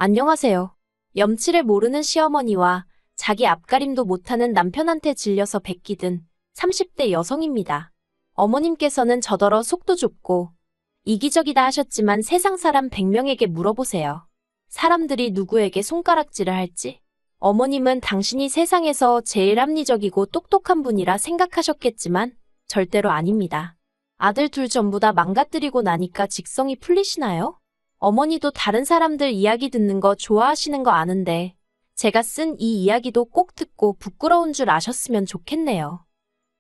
안녕하세요. 염치를 모르는 시어머니와 자기 앞가림도 못하는 남편한테 질려서 베끼든 30대 여성입니다. 어머님께서는 저더러 속도 좁고 이기적이다 하셨지만 세상 사람 100명에게 물어보세요. 사람들이 누구에게 손가락질을 할지? 어머님은 당신이 세상에서 제일 합리적이고 똑똑한 분이라 생각하셨겠지만 절대로 아닙니다. 아들 둘 전부 다 망가뜨리고 나니까 직성이 풀리시나요? 어머니도 다른 사람들 이야기 듣는 거 좋아하시는 거 아는데 제가 쓴 이 이야기도 꼭 듣고 부끄러운 줄 아셨으면 좋겠네요.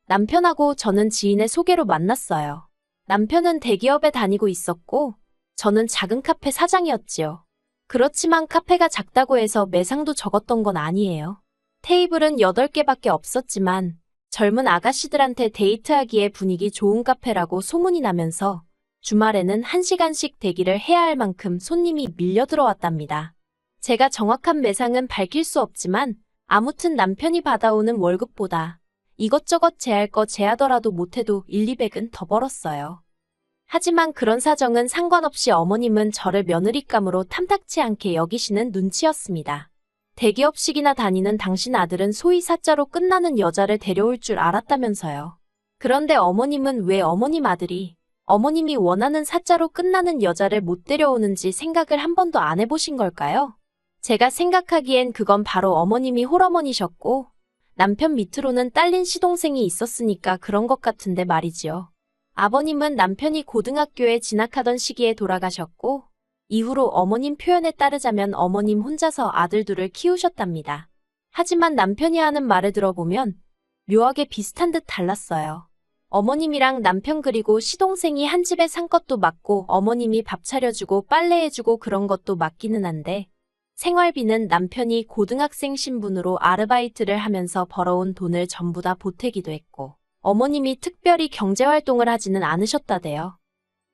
남편하고 저는 지인의 소개로 만났어요. 남편은 대기업에 다니고 있었고 저는 작은 카페 사장이었지요. 그렇지만 카페가 작다고 해서 매상도 적었던 건 아니에요. 테이블은 8개밖에 없었지만 젊은 아가씨들한테 데이트하기에 분위기 좋은 카페라고 소문이 나면서 주말에는 1시간씩 대기를 해야 할 만큼 손님이 밀려 들어왔답니다. 제가 정확한 매상은 밝힐 수 없지만 아무튼 남편이 받아오는 월급보다 이것저것 제할 거 제하더라도 못해도 1,200은 더 벌었어요. 하지만 그런 사정은 상관없이 어머님은 저를 며느리감으로 탐탁치 않게 여기시는 눈치였습니다. 대기업식이나 다니는 당신 아들은 소위 사자로 끝나는 여자를 데려올 줄 알았다면서요. 그런데 어머님은 왜 어머님 아들이 어머님이 원하는 사자로 끝나는 여자를 못 데려오는지 생각을 한 번도 안 해보신 걸까요? 제가 생각하기엔 그건 바로 어머님이 홀어머니셨고 남편 밑으로는 딸린 시동생이 있었으니까 그런 것 같은데 말이지요. 아버님은 남편이 고등학교에 진학하던 시기에 돌아가셨고 이후로 어머님 표현에 따르자면 어머님 혼자서 아들 둘을 키우셨답니다. 하지만 남편이 하는 말을 들어보면 묘하게 비슷한 듯 달랐어요. 어머님이랑 남편 그리고 시동생이 한 집에 산 것도 맞고 어머님이 밥 차려주고 빨래해주고 그런 것도 맞기는 한데 생활비는 남편이 고등학생 신분으로 아르바이트를 하면서 벌어온 돈을 전부 다 보태기도 했고 어머님이 특별히 경제활동을 하지는 않으셨다대요.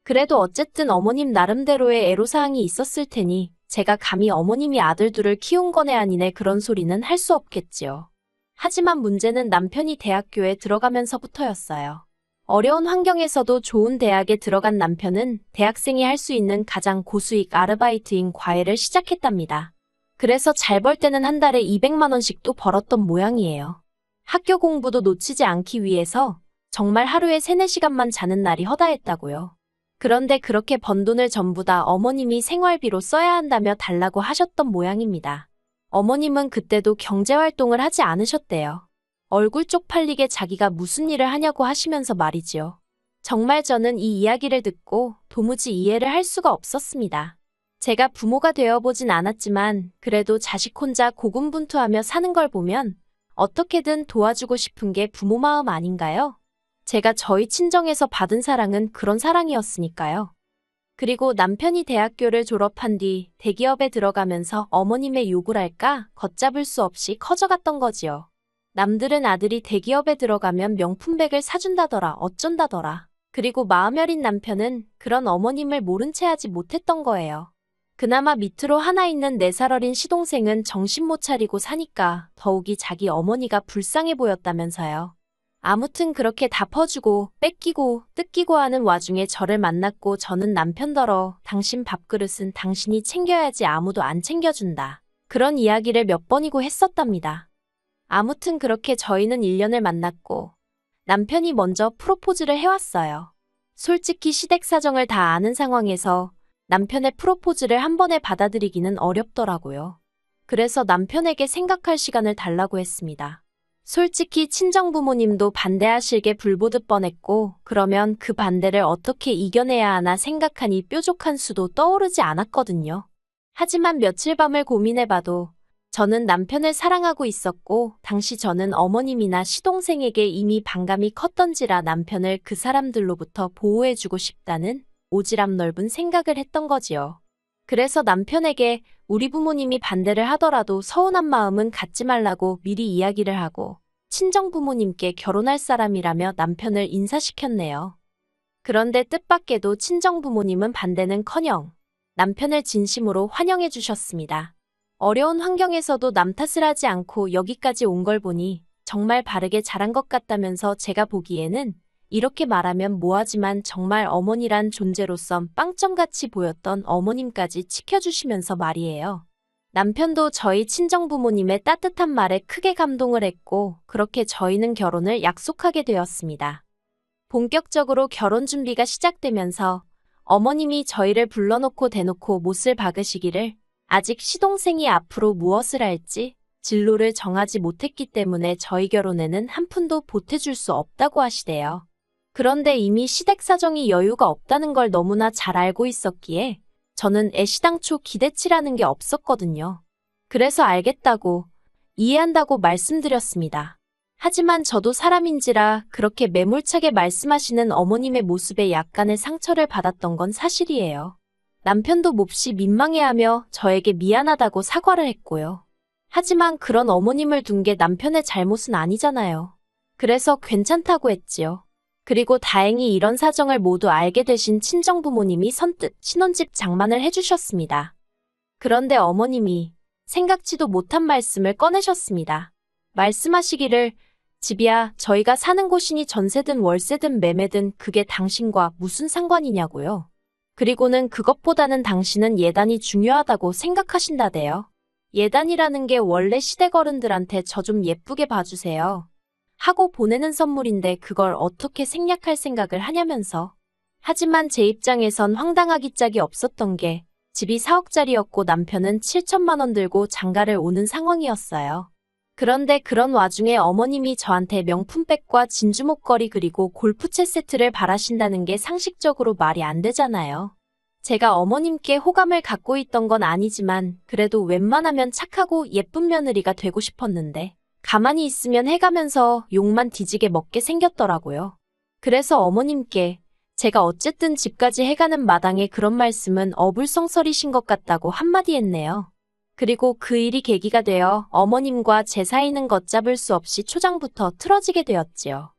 그래도 어쨌든 어머님 나름대로의 애로사항이 있었을 테니 제가 감히 어머님이 아들 둘을 키운 거네 아니네 그런 소리는 할 수 없겠지요. 하지만 문제는 남편이 대학교에 들어가면서부터였어요. 어려운 환경에서도 좋은 대학에 들어간 남편은 대학생이 할 수 있는 가장 고수익 아르바이트인 과외를 시작했답니다. 그래서 잘 벌 때는 한 달에 200만 원씩도 벌었던 모양이에요. 학교 공부도 놓치지 않기 위해서 정말 하루에 3, 4시간만 자는 날이 허다했다고요. 그런데 그렇게 번 돈을 전부 다 어머님이 생활비로 써야 한다며 달라고 하셨던 모양입니다. 어머님은 그때도 경제활동을 하지 않으셨대요. 얼굴 쪽팔리게 자기가 무슨 일을 하냐고 하시면서 말이지요. 정말 저는 이 이야기를 듣고 도무지 이해를 할 수가 없었습니다. 제가 부모가 되어보진 않았지만 그래도 자식 혼자 고군분투하며 사는 걸 보면 어떻게든 도와주고 싶은 게 부모 마음 아닌가요? 제가 저희 친정에서 받은 사랑은 그런 사랑이었으니까요. 그리고 남편이 대학교를 졸업한 뒤 대기업에 들어가면서 어머님의 욕을 할까 걷잡을 수 없이 커져갔던 거지요. 남들은 아들이 대기업에 들어가면 명품백을 사준다더라 어쩐다더라. 그리고 마음 여린 남편은 그런 어머님을 모른 채 하지 못했던 거예요. 그나마 밑으로 하나 있는 4살 어린 시동생은 정신 못 차리고 사니까 더욱이 자기 어머니가 불쌍해 보였다면서요. 아무튼 그렇게 다 퍼주고 뺏기고 뜯기고 하는 와중에 저를 만났고 저는 남편더러 당신 밥그릇은 당신이 챙겨야지 아무도 안 챙겨준다. 그런 이야기를 몇 번이고 했었답니다. 아무튼 그렇게 저희는 1년을 만났고 남편이 먼저 프로포즈를 해왔어요. 솔직히 시댁 사정을 다 아는 상황에서 남편의 프로포즈를 한 번에 받아들이기는 어렵더라고요. 그래서 남편에게 생각할 시간을 달라고 했습니다. 솔직히 친정부모님도 반대하실게 불보듯 뻔했고 그러면 그 반대를 어떻게 이겨내야 하나 생각하니 뾰족한 수도 떠오르지 않았거든요. 하지만 며칠 밤을 고민해봐도 저는 남편을 사랑하고 있었고 당시 저는 어머님이나 시동생에게 이미 반감이 컸던지라 남편을 그 사람들로부터 보호해주고 싶다는 오지랖 넓은 생각을 했던 거지요. 그래서 남편에게 우리 부모님이 반대를 하더라도 서운한 마음은 갖지 말라고 미리 이야기를 하고 친정부모님께 결혼할 사람이라며 남편을 인사시켰네요. 그런데 뜻밖에도 친정부모님은 반대는커녕 남편을 진심으로 환영해 주셨습니다. 어려운 환경에서도 남 탓을 하지 않고 여기까지 온 걸 보니 정말 바르게 자란 것 같다면서 제가 보기에는 이렇게 말하면 뭐하지만 정말 어머니란 존재로선 빵점같이 보였던 어머님까지 지켜주시면서 말이에요. 남편도 저희 친정부모님의 따뜻한 말에 크게 감동을 했고, 그렇게 저희는 결혼을 약속하게 되었습니다. 본격적으로 결혼 준비가 시작되면서 어머님이 저희를 불러놓고 대놓고 못을 박으시기를 아직 시동생이 앞으로 무엇을 할지 진로를 정하지 못했기 때문에 저희 결혼에는 한 푼도 보태줄 수 없다고 하시대요. 그런데 이미 시댁 사정이 여유가 없다는 걸 너무나 잘 알고 있었기에 저는 애시당초 기대치라는 게 없었거든요. 그래서 알겠다고, 이해한다고 말씀드렸습니다. 하지만 저도 사람인지라 그렇게 매몰차게 말씀하시는 어머님의 모습에 약간의 상처를 받았던 건 사실이에요. 남편도 몹시 민망해하며 저에게 미안하다고 사과를 했고요. 하지만 그런 어머님을 둔 게 남편의 잘못은 아니잖아요. 그래서 괜찮다고 했지요. 그리고 다행히 이런 사정을 모두 알게 되신 친정부모님이 선뜻 신혼집 장만을 해주셨습니다. 그런데 어머님이 생각지도 못한 말씀을 꺼내셨습니다. 말씀하시기를 집이야 저희가 사는 곳이니 전세든 월세든 매매든 그게 당신과 무슨 상관이냐고요. 그리고는 그것보다는 당신은 예단이 중요하다고 생각하신다대요. 예단이라는 게 원래 시댁 어른들한테 저 좀 예쁘게 봐주세요 하고 보내는 선물인데 그걸 어떻게 생략할 생각을 하냐면서. 하지만 제 입장에선 황당하기 짝이 없었던 게 집이 4억짜리였고 남편은 7천만 원 들고 장가를 오는 상황이었어요. 그런데 그런 와중에 어머님이 저한테 명품백과 진주 목걸이 그리고 골프채 세트를 바라신다는 게 상식적으로 말이 안 되잖아요. 제가 어머님께 호감을 갖고 있던 건 아니지만 그래도 웬만하면 착하고 예쁜 며느리가 되고 싶었는데 가만히 있으면 해가면서 욕만 뒤지게 먹게 생겼더라고요. 그래서 어머님께 제가 어쨌든 집까지 해가는 마당에 그런 말씀은 어불성설이신 것 같다고 한마디 했네요. 그리고 그 일이 계기가 되어 어머님과 제 사이는 걷잡을 수 없이 초장부터 틀어지게 되었지요.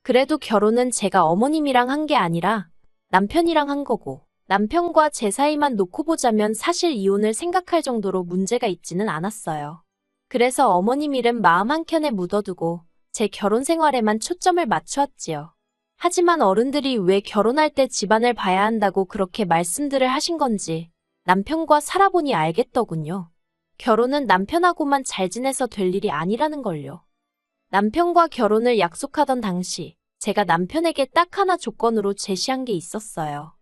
그래도 결혼은 제가 어머님이랑 한 게 아니라 남편이랑 한 거고, 남편과 제 사이만 놓고 보자면 사실 이혼을 생각할 정도로 문제가 있지는 않았어요. 그래서 어머님 일은 마음 한켠에 묻어두고 제 결혼 생활에만 초점을 맞추었지요. 하지만 어른들이 왜 결혼할 때 집안을 봐야 한다고 그렇게 말씀들을 하신 건지 남편과 살아보니 알겠더군요. 결혼은 남편하고만 잘 지내서 될 일이 아니라는 걸요. 남편과 결혼을 약속하던 당시 제가 남편에게 딱 하나 조건으로 제시한 게 있었어요.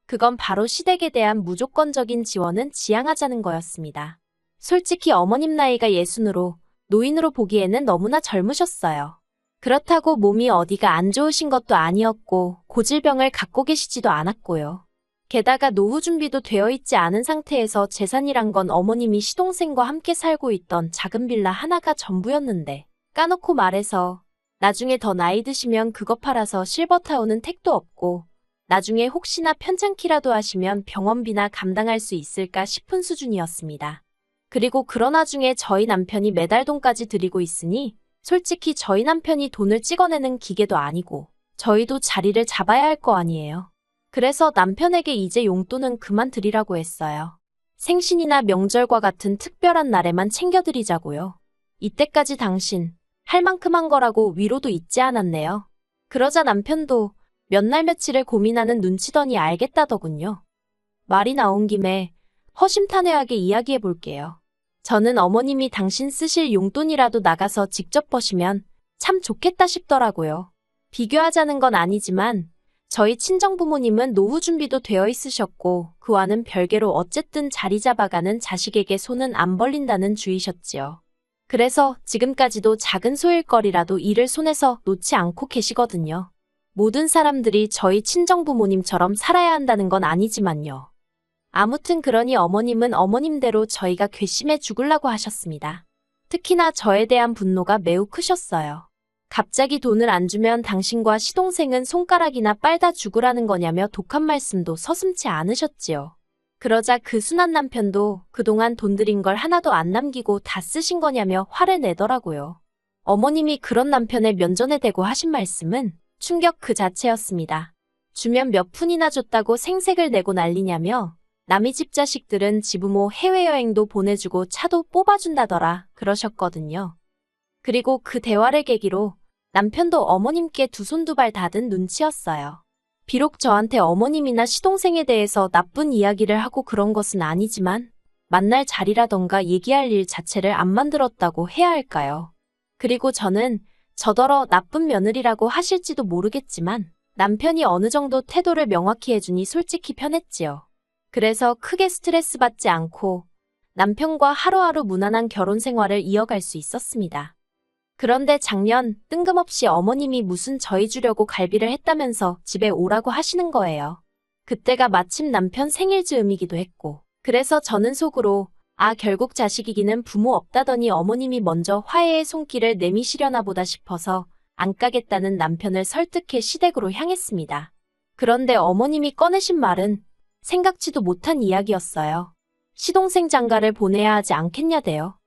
그건 바로 시댁에 대한 무조건적인 지원은 지양하자는 거였습니다. 솔직히 어머님 나이가 60으로 노인으로 보기에는 너무나 젊으셨어요. 그렇다고 몸이 어디가 안 좋으신 것도 아니었고 고질병을 갖고 계시지도 않았고요. 게다가 노후 준비도 되어 있지 않은 상태에서 재산이란 건 어머님이 시동생과 함께 살고 있던 작은 빌라 하나가 전부였는데, 까놓고 말해서 나중에 더 나이 드시면 그거 팔아서 실버타운은 택도 없고 나중에 혹시나 편찮기라도 하시면 병원비나 감당할 수 있을까 싶은 수준이었습니다. 그리고 그런 와중에 저희 남편이 매달 돈까지 들이고 있으니 솔직히 저희 남편이 돈을 찍어내는 기계도 아니고 저희도 자리를 잡아야 할 거 아니에요. 그래서 남편에게 이제 용돈은 그만 드리라고 했어요. 생신이나 명절과 같은 특별한 날에만 챙겨드리자고요. 이때까지 당신 할 만큼 한 거라고 위로도 잊지 않았네요. 그러자 남편도 몇 날 며칠을 고민하는 눈치더니 알겠다더군요. 말이 나온 김에 허심탄회하게 이야기해 볼게요. 저는 어머님이 당신 쓰실 용돈이라도 나가서 직접 버시면 참 좋겠다 싶더라고요. 비교하자는 건 아니지만 저희 친정부모님은 노후 준비도 되어 있으셨고 그와는 별개로 어쨌든 자리 잡아가는 자식에게 손은 안 벌린다는 주의셨지요. 그래서 지금까지도 작은 소일거리라도 일을 손에서 놓지 않고 계시거든요. 모든 사람들이 저희 친정부모님처럼 살아야 한다는 건 아니지만요. 아무튼 그러니 어머님은 어머님대로 저희가 괘씸해 죽으려고 하셨습니다. 특히나 저에 대한 분노가 매우 크셨어요. 갑자기 돈을 안 주면 당신과 시동생은 손가락이나 빨다 죽으라는 거냐며 독한 말씀도 서슴지 않으셨지요. 그러자 그 순한 남편도 그동안 돈 들인 걸 하나도 안 남기고 다 쓰신 거냐며 화를 내더라고요. 어머님이 그런 남편의 면전에 대고 하신 말씀은 충격 그 자체였습니다. 주면 몇 푼이나 줬다고 생색을 내고 난리냐며 남의 집 자식들은 지부모 해외여행도 보내주고 차도 뽑아준다더라 그러셨거든요. 그리고 그 대화를 계기로 남편도 어머님께 두 손 두 발 닫은 눈치였어요. 비록 저한테 어머님이나 시동생에 대해서 나쁜 이야기를 하고 그런 것은 아니지만 만날 자리라던가 얘기할 일 자체를 안 만들었다고 해야 할까요? 그리고 저는 저더러 나쁜 며느리라고 하실지도 모르겠지만 남편이 어느 정도 태도를 명확히 해주니 솔직히 편했지요. 그래서 크게 스트레스 받지 않고 남편과 하루하루 무난한 결혼 생활을 이어갈 수 있었습니다. 그런데 작년 뜬금없이 어머님이 무슨 저희 주려고 갈비를 했다면서 집에 오라고 하시는 거예요. 그때가 마침 남편 생일 즈음이기도 했고, 그래서 저는 속으로 결국 자식이기는 부모 없다더니 어머님이 먼저 화해의 손길을 내미시려나 보다 싶어서 안 가겠다는 남편을 설득해 시댁으로 향했습니다. 그런데 어머님이 꺼내신 말은 생각지도 못한 이야기였어요. 시동생 장가를 보내야 하지 않겠냐대요.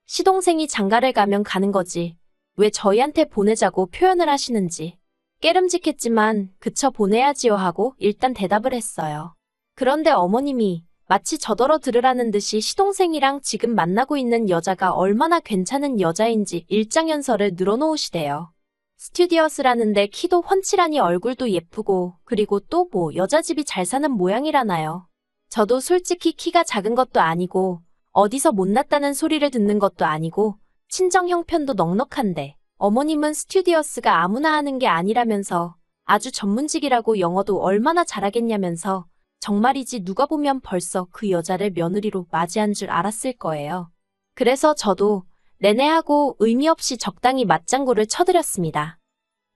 시동생이 장가를 가면 가는 거지. 왜 저희한테 보내자고 표현을 하시는지. 깨름직했지만 그쳐 보내야지요 하고 일단 대답을 했어요. 그런데 어머님이 마치 저더러 들으라는 듯이 시동생이랑 지금 만나고 있는 여자가 얼마나 괜찮은 여자인지 일장연설을 늘어놓으시대요. 스튜디어스라는데 키도 훤칠하니 얼굴도 예쁘고 그리고 또 뭐 여자 집이 잘 사는 모양이라나요. 저도 솔직히 키가 작은 것도 아니고 어디서 못났다는 소리를 듣는 것도 아니고 친정 형편도 넉넉한데 어머님은 스튜디어스가 아무나 하는 게 아니라면서 아주 전문직이라고 영어도 얼마나 잘하겠냐면서 정말이지 누가 보면 벌써 그 여자를 며느리로 맞이한 줄 알았을 거예요. 그래서 저도 내내 하고 의미 없이 적당히 맞장구를 쳐드렸습니다.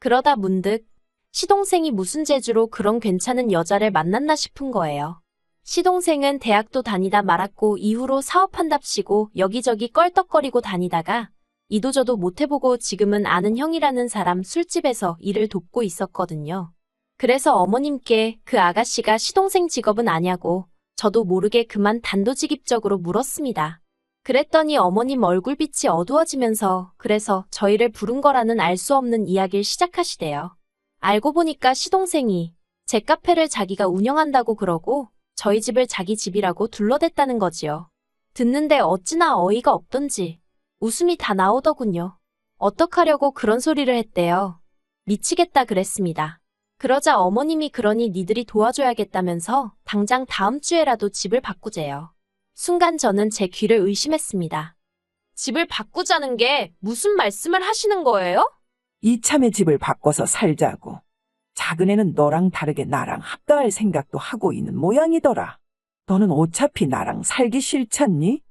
그러다 문득 시동생이 무슨 재주로 그런 괜찮은 여자를 만났나 싶은 거예요. 시동생은 대학도 다니다 말았고 이후로 사업한답시고 여기저기 껄떡거리고 다니다가 이도저도 못해보고 지금은 아는 형이라는 사람 술집에서 일을 돕고 있었거든요. 그래서 어머님께 그 아가씨가 시동생 직업은 아냐고 저도 모르게 그만 단도직입적으로 물었습니다. 그랬더니 어머님 얼굴빛이 어두워지면서 그래서 저희를 부른 거라는 알 수 없는 이야기를 시작하시대요. 알고 보니까 시동생이 제 카페를 자기가 운영한다고 그러고 저희 집을 자기 집이라고 둘러댔다는 거지요. 듣는데 어찌나 어이가 없던지 웃음이 다 나오더군요. 어떡하려고 그런 소리를 했대요. 미치겠다 그랬습니다. 그러자 어머님이 그러니 니들이 도와줘야겠다면서 당장 다음 주에라도 집을 바꾸재요. 순간 저는 제 귀를 의심했습니다. 집을 바꾸자는 게 무슨 말씀을 하시는 거예요? 이참에 집을 바꿔서 살자고. 작은 애는 너랑 다르게 나랑 합가할 생각도 하고 있는 모양이더라. 너는 어차피 나랑 살기 싫잖니?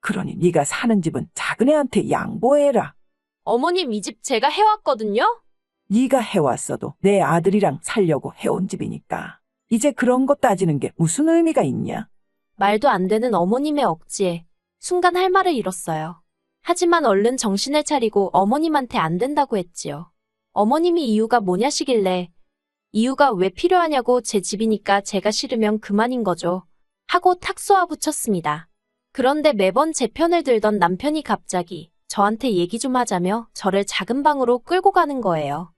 그러니 네가 사는 집은 작은 애한테 양보해라. 어머님 이 집 제가 해왔거든요? 네가 해왔어도 내 아들이랑 살려고 해온 집이니까. 이제 그런 거 따지는 게 무슨 의미가 있냐? 말도 안 되는 어머님의 억지에 순간 할 말을 잃었어요. 하지만 얼른 정신을 차리고 어머님한테 안 된다고 했지요. 어머님이 이유가 뭐냐시길래 이유가 왜 필요하냐고 제 집이니까 제가 싫으면 그만인 거죠. 하고 탁 쏘아붙였습니다. 그런데 매번 제 편을 들던 남편이 갑자기 저한테 얘기 좀 하자며 저를 작은 방으로 끌고 가는 거예요.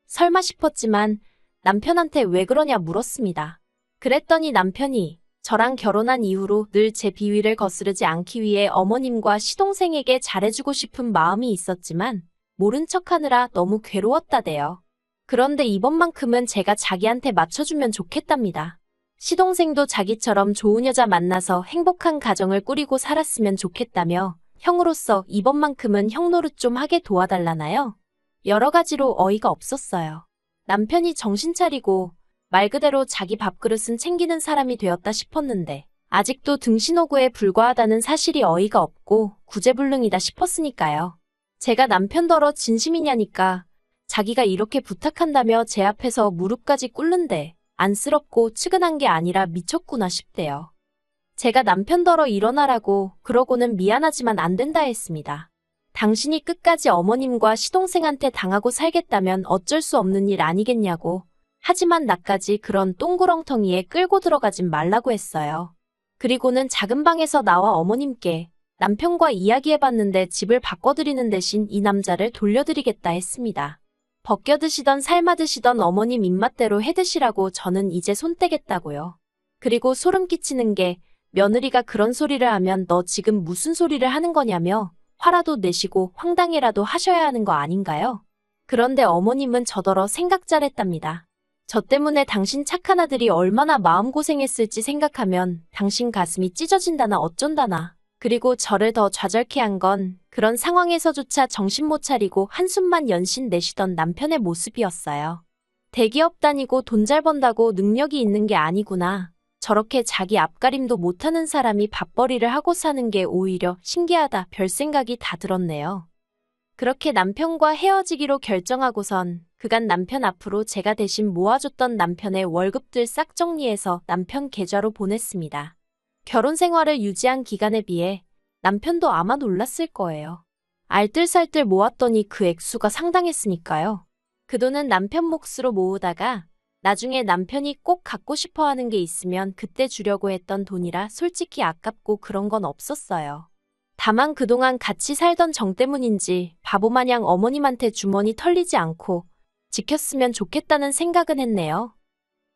설마 싶었지만 남편한테 왜 그러냐 물었습니다. 그랬더니 남편이 저랑 결혼한 이후로 늘 제 비위를 거스르지 않기 위해 어머님과 시동생에게 잘해주고 싶은 마음이 있었지만 모른 척하느라 너무 괴로웠다대요. 그런데 이번만큼은 제가 자기한테 맞춰주면 좋겠답니다. 시동생도 자기처럼 좋은 여자 만나서 행복한 가정을 꾸리고 살았으면 좋겠다며 형으로서 이번만큼은 형 노릇 좀 하게 도와달라나요? 여러 가지로 어이가 없었어요. 남편이 정신 차리고 말 그대로 자기 밥그릇은 챙기는 사람이 되었다 싶었는데 아직도 등신오구에 불과하다는 사실이 어이가 없고 구제불능이다 싶었으니까요. 제가 남편더러 진심이냐니까 자기가 이렇게 부탁한다며 제 앞에서 무릎까지 꿇는데 안쓰럽고 측은한 게 아니라 미쳤구나 싶대요. 제가 남편더러 일어나라고 그러고는 미안하지만 안 된다 했습니다. 당신이 끝까지 어머님과 시동생한테 당하고 살겠다면 어쩔 수 없는 일 아니겠냐고. 하지만 나까지 그런 똥구렁텅이에 끌고 들어가진 말라고 했어요. 그리고는 작은 방에서 나와 어머님께 남편과 이야기해봤는데 집을 바꿔드리는 대신 이 남자를 돌려드리겠다 했습니다. 벗겨드시던 삶아드시던 어머님 입맛대로 해드시라고 저는 이제 손 떼겠다고요. 그리고 소름 끼치는 게 며느리가 그런 소리를 하면 너 지금 무슨 소리를 하는 거냐며 화라도 내시고 황당해라도 하셔야 하는 거 아닌가요? 그런데 어머님은 저더러 생각 잘했답니다. 저 때문에 당신 착한 아들이 얼마나 마음고생했을지 생각하면 당신 가슴이 찢어진다나 어쩐다나. 그리고 저를 더 좌절케 한 건 그런 상황에서조차 정신 못 차리고 한숨만 연신 내쉬던 남편의 모습이었어요. 대기업 다니고 돈 잘 번다고 능력이 있는 게 아니구나. 저렇게 자기 앞가림도 못하는 사람이 밥벌이를 하고 사는 게 오히려 신기하다. 별 생각이 다 들었네요. 그렇게 남편과 헤어지기로 결정하고선 그간 남편 앞으로 제가 대신 모아줬던 남편의 월급들 싹 정리해서 남편 계좌로 보냈습니다. 결혼 생활을 유지한 기간에 비해 남편도 아마 놀랐을 거예요. 알뜰살뜰 모았더니 그 액수가 상당했으니까요. 그 돈은 남편 몫으로 모으다가 나중에 남편이 꼭 갖고 싶어 하는 게 있으면 그때 주려고 했던 돈이라 솔직히 아깝고 그런 건 없었어요. 다만 그동안 같이 살던 정 때문인지 바보마냥 어머님한테 주머니 털리지 않고 지켰으면 좋겠다는 생각은 했네요.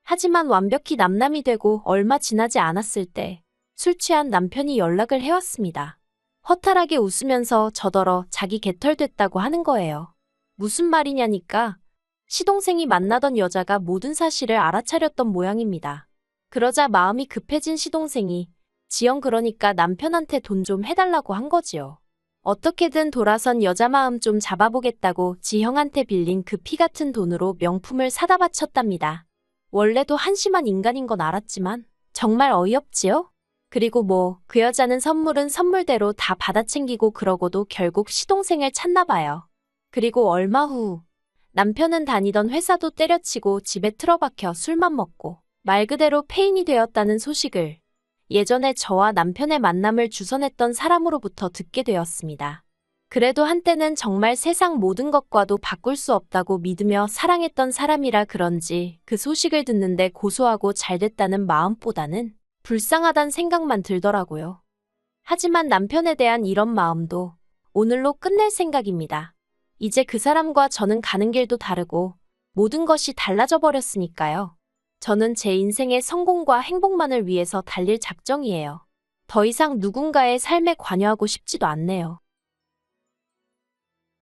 하지만 완벽히 남남이 되고 얼마 지나지 않았을 때 술 취한 남편이 연락을 해왔습니다. 허탈하게 웃으면서 저더러 자기 개털됐다고 하는 거예요. 무슨 말이냐니까 시동생이 만나던 여자가 모든 사실을 알아차렸던 모양입니다. 그러자 마음이 급해진 시동생이 지영 그러니까 남편한테 돈 좀 해달라고 한 거지요. 어떻게든 돌아선 여자 마음 좀 잡아보겠다고 지형한테 빌린 그 피 같은 돈으로 명품을 사다 바쳤답니다. 원래도 한심한 인간인 건 알았지만 정말 어이없지요? 그리고 그 여자는 선물은 선물대로 다 받아 챙기고 그러고도 결국 시동생을 찾나 봐요. 그리고 얼마 후 남편은 다니던 회사도 때려치고 집에 틀어박혀 술만 먹고 말 그대로 폐인이 되었다는 소식을 예전에 저와 남편의 만남을 주선했던 사람으로부터 듣게 되었습니다. 그래도 한때는 정말 세상 모든 것과도 바꿀 수 없다고 믿으며 사랑했던 사람이라 그런지 그 소식을 듣는데 고소하고 잘됐다는 마음보다는 불쌍하단 생각만 들더라고요. 하지만 남편에 대한 이런 마음도 오늘로 끝낼 생각입니다. 이제 그 사람과 저는 가는 길도 다르고 모든 것이 달라져 버렸으니까요. 저는 제 인생의 성공과 행복만을 위해서 달릴 작정이에요. 더 이상 누군가의 삶에 관여하고 싶지도 않네요.